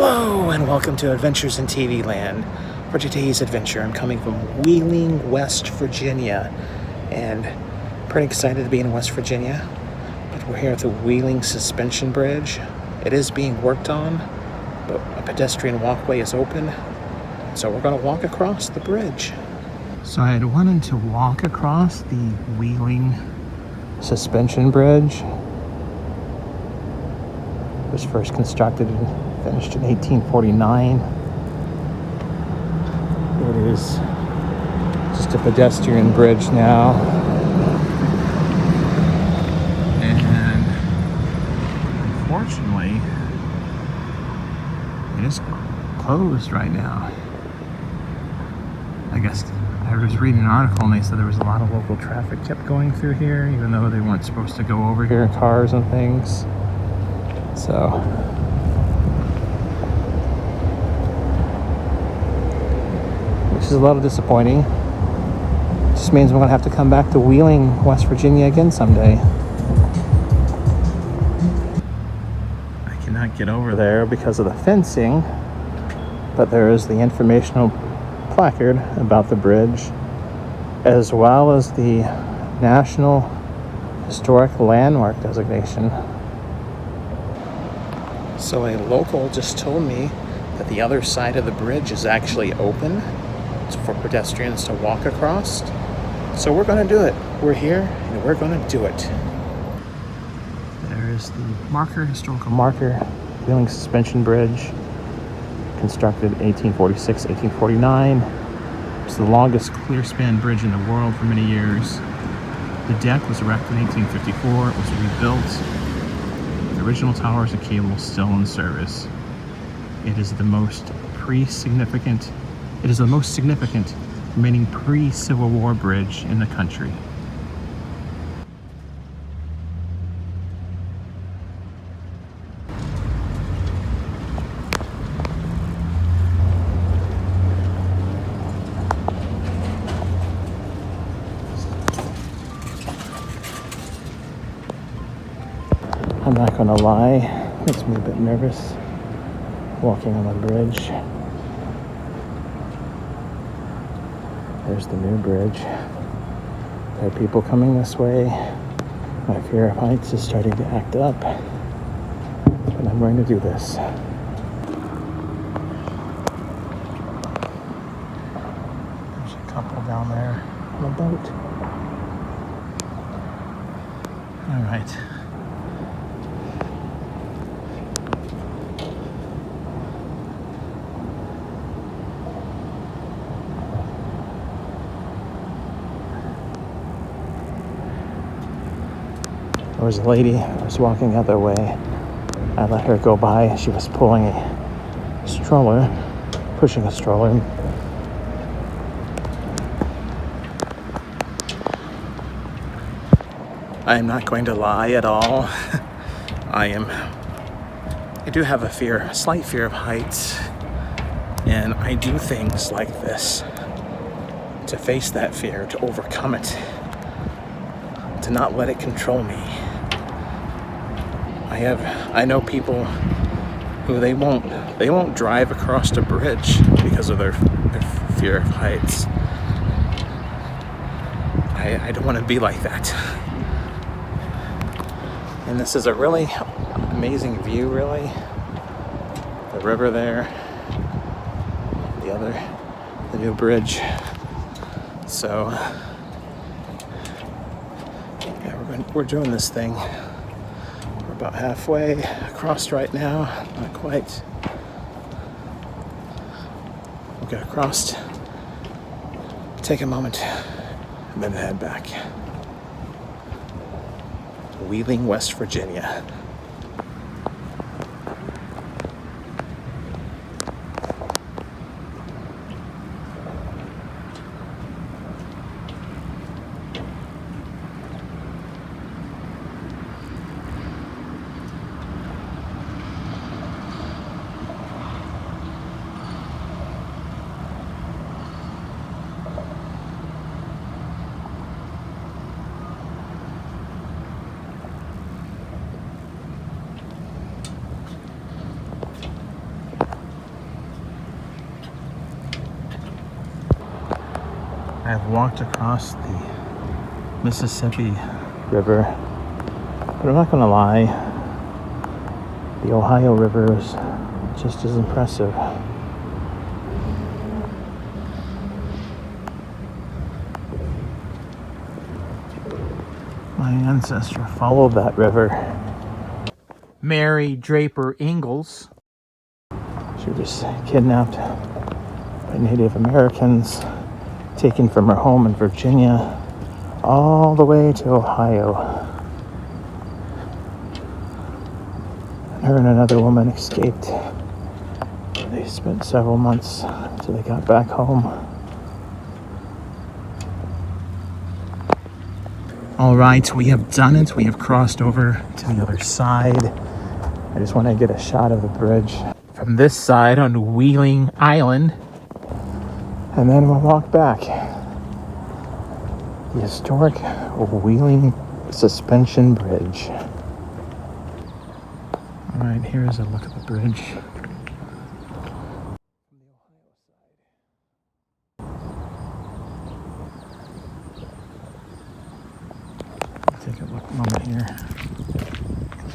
Hello and welcome to Adventures in TV Land. For today's adventure, I'm coming from Wheeling, West Virginia, and pretty excited to be in West Virginia. But we're here at the Wheeling Suspension Bridge. It is being worked on, but a pedestrian walkway is open, so we're going to walk across the bridge. So I had wanted to walk across the Wheeling Suspension Bridge. It was first constructed and finished in 1849. It is just a pedestrian bridge now. And unfortunately, it is closed right now. I guess I was reading an article and they said there was a lot of local traffic kept going through here, even though they weren't supposed to go over here, cars and things. So, which is a little disappointing. It just means we're going to have to come back to Wheeling, West Virginia again someday. I cannot get over there because of the fencing, but there is the informational placard about the bridge, as well as the National Historic Landmark designation. So a local just told me that the other side of the bridge is actually open for pedestrians to walk across. So we're going to do it. We're here and we're going to do it. There is the marker, historical marker, Wheeling Suspension Bridge, constructed 1846, 1849. It's the longest clear span bridge in the world for many years. The deck was erected in 1854. It was rebuilt. The original towers and cables still in service. It is the most significant remaining pre-Civil War bridge in the country. I'm not gonna lie, it makes me a bit nervous walking on the bridge. There's the new bridge. There are people coming this way. My fear of heights is starting to act up, but I'm going to do this. There's a couple down there on a boat. All right. There was a lady who was walking the other way. I let her go by. She was pulling a stroller, pushing a stroller. I am not going to lie at all. I do have a slight fear of heights, and I do things like this to face that fear, to overcome it, to not let it control me. I know people who they won't drive across a bridge because of their fear of heights. I don't want to be like that. And this is a really amazing view, really. The river there, the new bridge. So yeah, we're doing this thing. About halfway across right now, not quite. We'll get across, take a moment, and then head back. Wheeling, West Virginia. I've walked across the Mississippi River, but I'm not gonna lie, the Ohio River is just as impressive. My ancestor followed that river. Mary Draper Ingalls. She was kidnapped by Native Americans, taken from her home in Virginia, all the way to Ohio. Her and another woman escaped. They spent several months until they got back home. All right, we have done it. We have crossed over to the other side. I just want to get a shot of the bridge from this side on Wheeling Island, and then we'll walk back. The historic Wheeling Suspension Bridge. All right, here's a look at the bridge. Take a look moment here.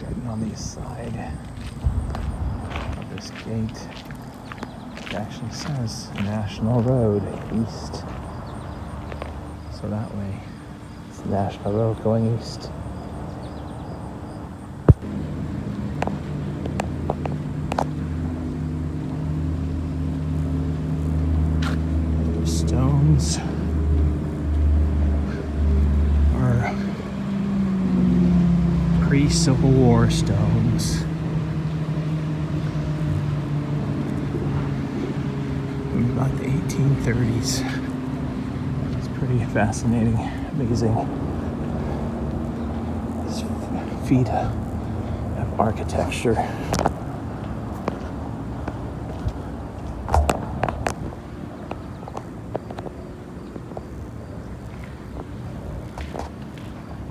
Right on the side of this gate, it actually says National Road East. So that way, it's National Road going east. The stones are pre-Civil War stones. From about the 1830s. It's pretty fascinating, amazing. This feat of architecture.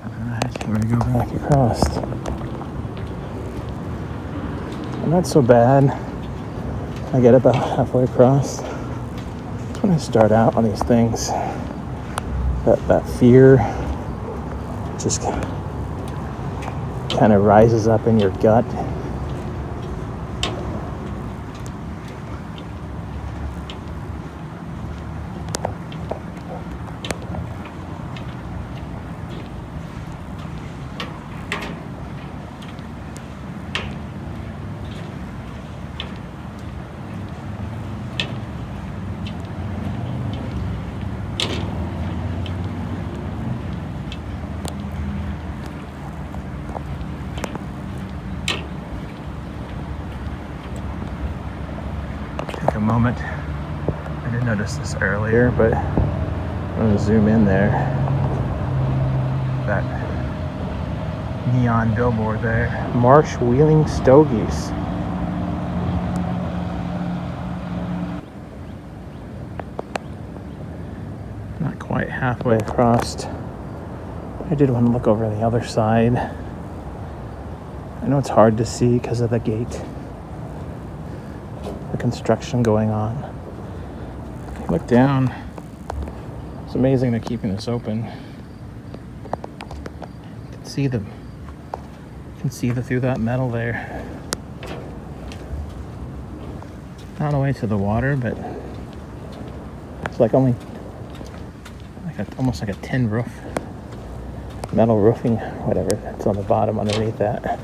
Alright, here we go back across. And not so bad. I get about halfway across. That's when I start out on these things. That fear just kind of rises up in your gut. Take a moment. I didn't notice this earlier, but I'm going to zoom in there. That neon billboard there. Marsh Wheeling Stogies. Not quite halfway across. I did want to look over the other side. I know it's hard to see because of the gate. The construction going on. Look down. It's amazing they're keeping this open. You can see them. You can see through that metal there. Not all the way to the water, but it's like only almost like a tin roof, metal roofing, whatever that's on the bottom underneath that.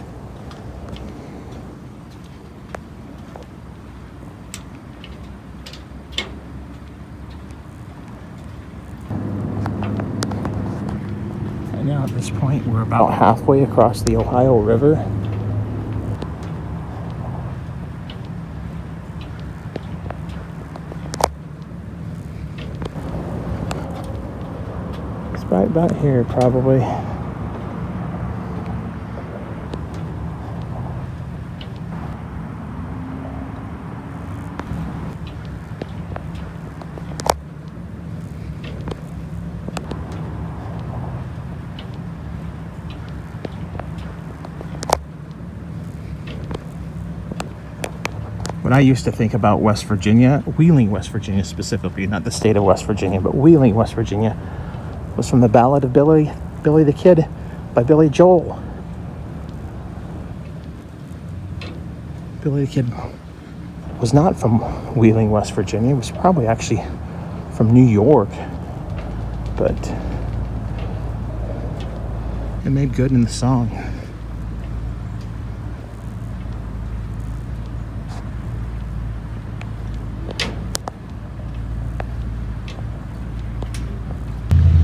And now at this point, we're about halfway across the Ohio River. Right about here, probably. When I used to think about West Virginia, Wheeling, West Virginia specifically, not the state of West Virginia, but Wheeling, West Virginia, was from the Ballad of Billy the Kid by Billy Joel. Billy the Kid was not from Wheeling, West Virginia. He was probably actually from New York, but it made good in the song.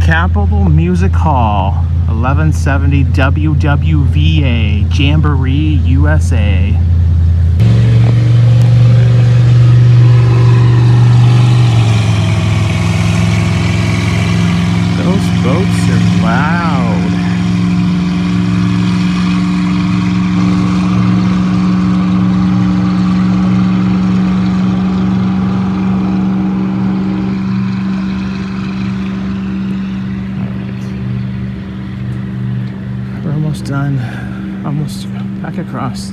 Capitol Music Hall, 1170 WWVA, Jamboree, USA. Those boats are loud. We're almost done. Almost back across.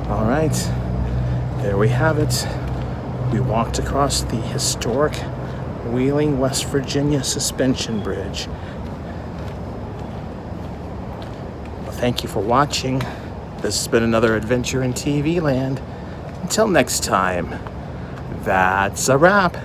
All right, there we have it. We walked across the historic Wheeling, West Virginia suspension bridge. Well, thank you for watching. This has been another adventure in TV land. Until next time, that's a wrap.